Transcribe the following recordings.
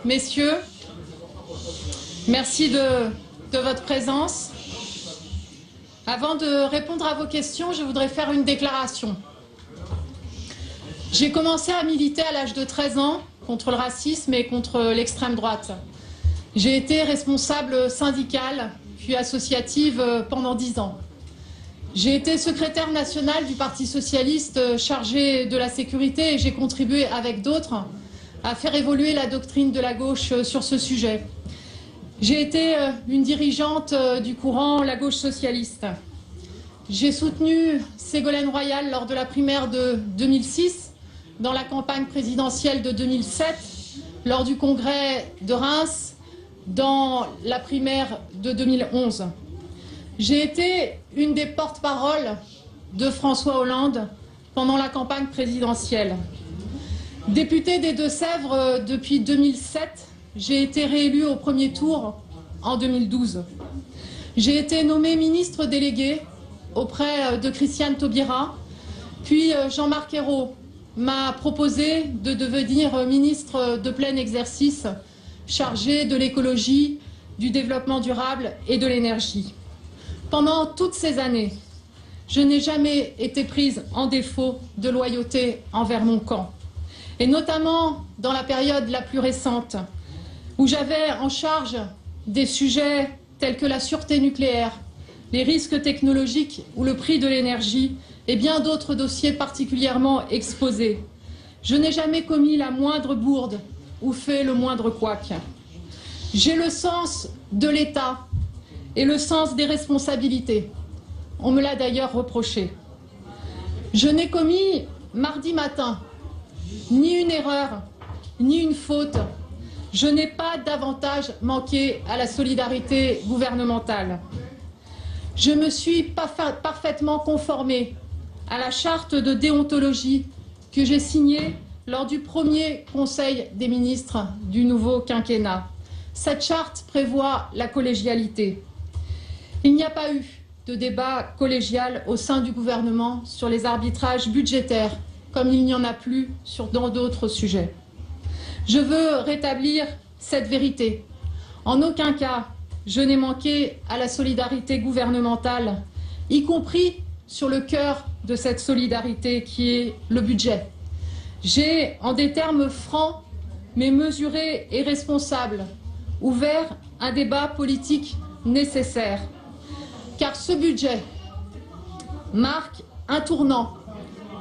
messieurs, merci de votre présence. Avant de répondre à vos questions, je voudrais faire une déclaration. J'ai commencé à militer à l'âge de 13 ans contre le racisme et contre l'extrême droite. J'ai été responsable syndicale, puis associative pendant 10 ans. J'ai été secrétaire nationale du Parti socialiste chargée de la sécurité et j'ai contribué avec d'autres à faire évoluer la doctrine de la gauche sur ce sujet. J'ai été une dirigeante du courant la gauche socialiste. J'ai soutenu Ségolène Royal lors de la primaire de 2006, dans la campagne présidentielle de 2007, lors du congrès de Reims, dans la primaire de 2011. J'ai été une des porte-paroles de François Hollande pendant la campagne présidentielle. Députée des Deux-Sèvres depuis 2007, j'ai été réélue au premier tour en 2012. J'ai été nommée ministre déléguée auprès de Christiane Taubira, puis Jean-Marc Ayrault m'a proposé de devenir ministre de plein exercice chargé de l'écologie, du développement durable et de l'énergie. Pendant toutes ces années, je n'ai jamais été prise en défaut de loyauté envers mon camp. Et notamment dans la période la plus récente, où j'avais en charge des sujets tels que la sûreté nucléaire, les risques technologiques ou le prix de l'énergie et bien d'autres dossiers particulièrement exposés. Je n'ai jamais commis la moindre bourde ou fait le moindre couac. J'ai le sens de l'État et le sens des responsabilités. On me l'a d'ailleurs reproché. Je n'ai commis mardi matin ni une erreur, ni une faute. Je n'ai pas davantage manqué à la solidarité gouvernementale. Je me suis parfaitement conformée à la charte de déontologie que j'ai signée lors du premier Conseil des ministres du nouveau quinquennat. Cette charte prévoit la collégialité. Il n'y a pas eu de débat collégial au sein du gouvernement sur les arbitrages budgétaires, comme il n'y en a plus dans d'autres sujets. Je veux rétablir cette vérité. En aucun cas, je n'ai manqué à la solidarité gouvernementale, y compris sur le cœur de cette solidarité qui est le budget. J'ai, en des termes francs, mais mesurés et responsables, ouvert un débat politique nécessaire. Car ce budget marque un tournant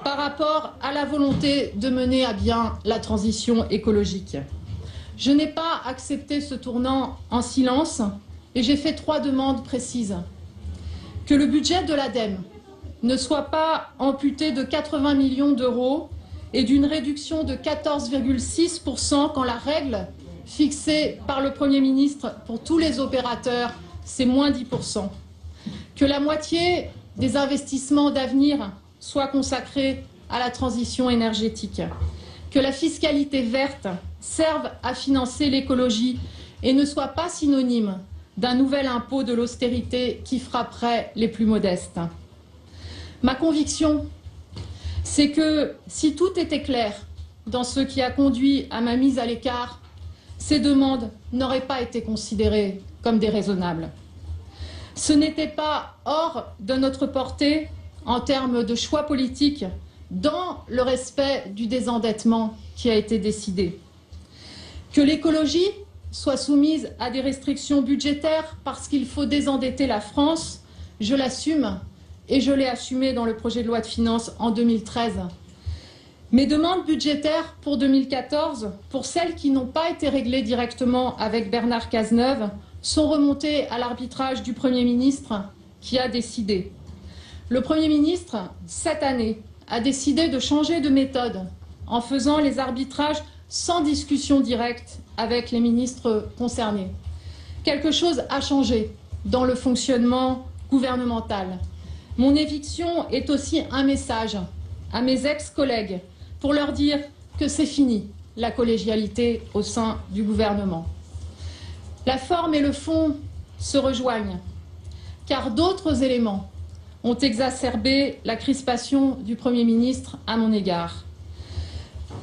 par rapport à la volonté de mener à bien la transition écologique. Je n'ai pas accepté ce tournant en silence et j'ai fait 3 demandes précises. Que le budget de l'ADEME ne soit pas amputé de 80 millions d'euros et d'une réduction de 14,6% quand la règle fixée par le Premier ministre pour tous les opérateurs, c'est moins 10%. Que la moitié des investissements d'avenir soit consacrée à la transition énergétique. Que la fiscalité verte serve à financer l'écologie et ne soit pas synonyme d'un nouvel impôt de l'austérité qui frapperait les plus modestes. Ma conviction, c'est que si tout était clair dans ce qui a conduit à ma mise à l'écart, ces demandes n'auraient pas été considérées comme déraisonnables. Ce n'était pas hors de notre portée en termes de choix politiques dans le respect du désendettement qui a été décidé. Que l'écologie soit soumise à des restrictions budgétaires parce qu'il faut désendetter la France, je l'assume et je l'ai assumé dans le projet de loi de finances en 2013. Mes demandes budgétaires pour 2014, pour celles qui n'ont pas été réglées directement avec Bernard Cazeneuve, sont remontées à l'arbitrage du Premier ministre qui a décidé. Le Premier ministre, cette année, a décidé de changer de méthode en faisant les arbitrages sans discussion directe avec les ministres concernés. Quelque chose a changé dans le fonctionnement gouvernemental. Mon éviction est aussi un message à mes ex-collègues pour leur dire que c'est fini, la collégialité au sein du gouvernement. La forme et le fond se rejoignent, car d'autres éléments ont exacerbé la crispation du Premier ministre à mon égard.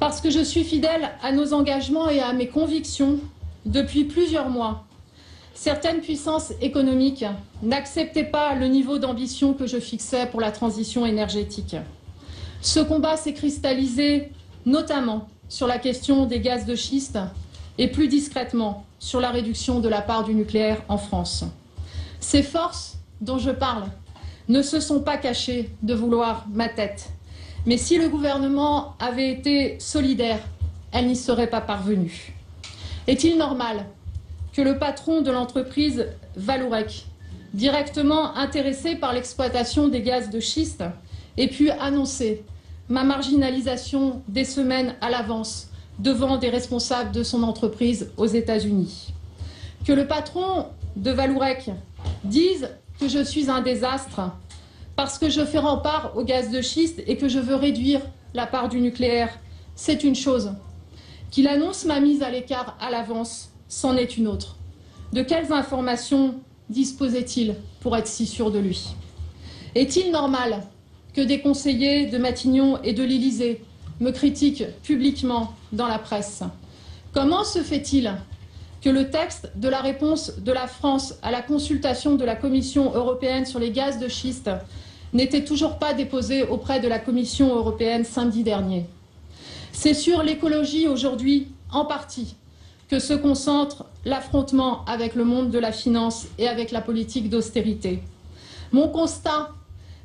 Parce que je suis fidèle à nos engagements et à mes convictions depuis plusieurs mois. Certaines puissances économiques n'acceptaient pas le niveau d'ambition que je fixais pour la transition énergétique. Ce combat s'est cristallisé notamment sur la question des gaz de schiste et plus discrètement sur la réduction de la part du nucléaire en France. Ces forces dont je parle ne se sont pas cachées de vouloir ma tête. Mais si le gouvernement avait été solidaire, elle n'y serait pas parvenue. Est-il normal que le patron de l'entreprise Vallourec, directement intéressé par l'exploitation des gaz de schiste, ait pu annoncer ma marginalisation des semaines à l'avance devant des responsables de son entreprise aux États-Unis? Que le patron de Vallourec dise que je suis un désastre parce que je fais rempart au gaz de schiste et que je veux réduire la part du nucléaire, c'est une chose. Qu'il annonce ma mise à l'écart à l'avance, c'en est une autre. De quelles informations disposait-il pour être si sûr de lui? Est-il normal que des conseillers de Matignon et de l'Élysée me critiquent publiquement dans la presse? Comment se fait-il que le texte de la réponse de la France à la consultation de la Commission européenne sur les gaz de schiste n'était toujours pas déposé auprès de la Commission européenne samedi dernier? C'est sur l'écologie aujourd'hui, en partie, que se concentre l'affrontement avec le monde de la finance et avec la politique d'austérité. Mon constat,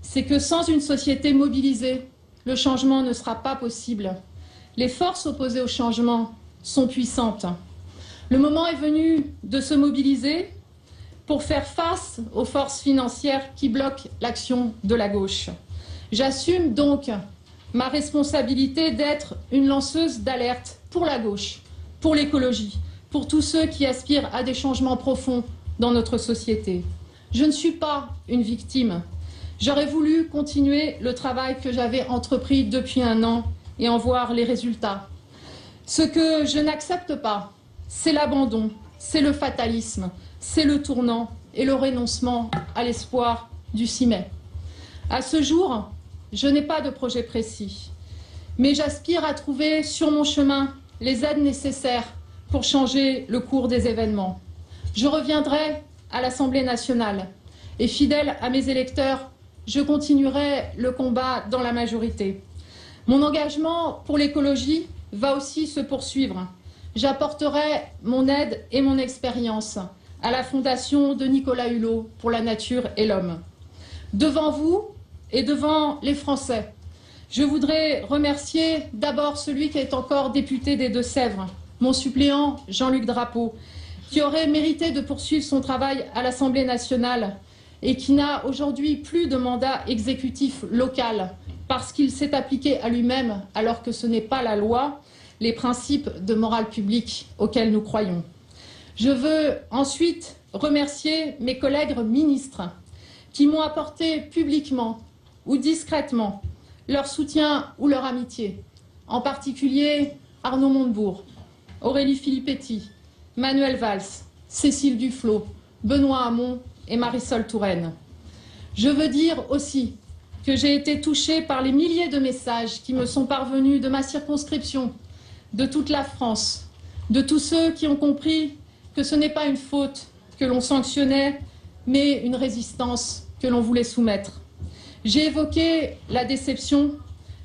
c'est que sans une société mobilisée, le changement ne sera pas possible. Les forces opposées au changement sont puissantes. Le moment est venu de se mobiliser pour faire face aux forces financières qui bloquent l'action de la gauche. J'assume donc ma responsabilité d'être une lanceuse d'alerte pour la gauche, pour l'écologie, pour tous ceux qui aspirent à des changements profonds dans notre société. Je ne suis pas une victime. J'aurais voulu continuer le travail que j'avais entrepris depuis 1 an et en voir les résultats. Ce que je n'accepte pas, c'est l'abandon, c'est le fatalisme, c'est le tournant et le renoncement à l'espoir du 6 mai. À ce jour, je n'ai pas de projet précis, mais j'aspire à trouver sur mon chemin les aides nécessaires pour changer le cours des événements. Je reviendrai à l'Assemblée nationale et, fidèle à mes électeurs, je continuerai le combat dans la majorité. Mon engagement pour l'écologie va aussi se poursuivre. J'apporterai mon aide et mon expérience à la Fondation de Nicolas Hulot pour la nature et l'homme. Devant vous et devant les Français, je voudrais remercier d'abord celui qui est encore député des Deux-Sèvres, mon suppléant Jean-Luc Drapeau, qui aurait mérité de poursuivre son travail à l'Assemblée nationale et qui n'a aujourd'hui plus de mandat exécutif local parce qu'il s'est appliqué à lui-même, alors que ce n'est pas la loi, les principes de morale publique auxquels nous croyons. Je veux ensuite remercier mes collègues ministres qui m'ont apporté publiquement ou discrètement leur soutien ou leur amitié, en particulier Arnaud Montebourg, Aurélie Filippetti, Manuel Valls, Cécile Duflot, Benoît Hamon et Marisol Touraine. Je veux dire aussi que j'ai été touchée par les milliers de messages qui me sont parvenus de ma circonscription, de toute la France, de tous ceux qui ont compris que ce n'est pas une faute que l'on sanctionnait, mais une résistance que l'on voulait soumettre. J'ai évoqué la déception,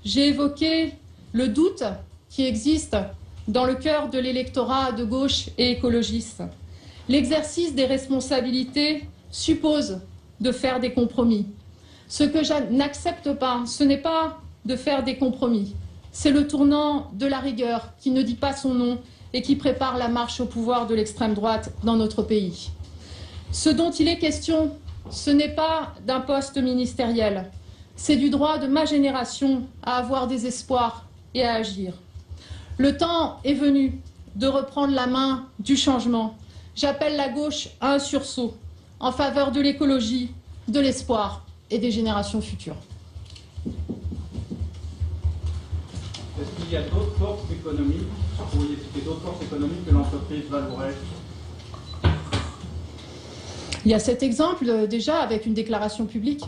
j'ai évoqué le doute qui existe dans le cœur de l'électorat de gauche et écologiste. L'exercice des responsabilités suppose de faire des compromis. Ce que je n'accepte pas, ce n'est pas de faire des compromis. C'est le tournant de la rigueur qui ne dit pas son nom et qui prépare la marche au pouvoir de l'extrême droite dans notre pays. Ce dont il est question, ce n'est pas d'un poste ministériel, c'est du droit de ma génération à avoir des espoirs et à agir. Le temps est venu de reprendre la main du changement. J'appelle la gauche à un sursaut en faveur de l'écologie, de l'espoir et des générations futures. Est-ce qu'il y a d'autres forces économiques, vous pourriez citer d'autres forces économiques que l'entreprise Vallourec? Il y a cet exemple déjà avec une déclaration publique.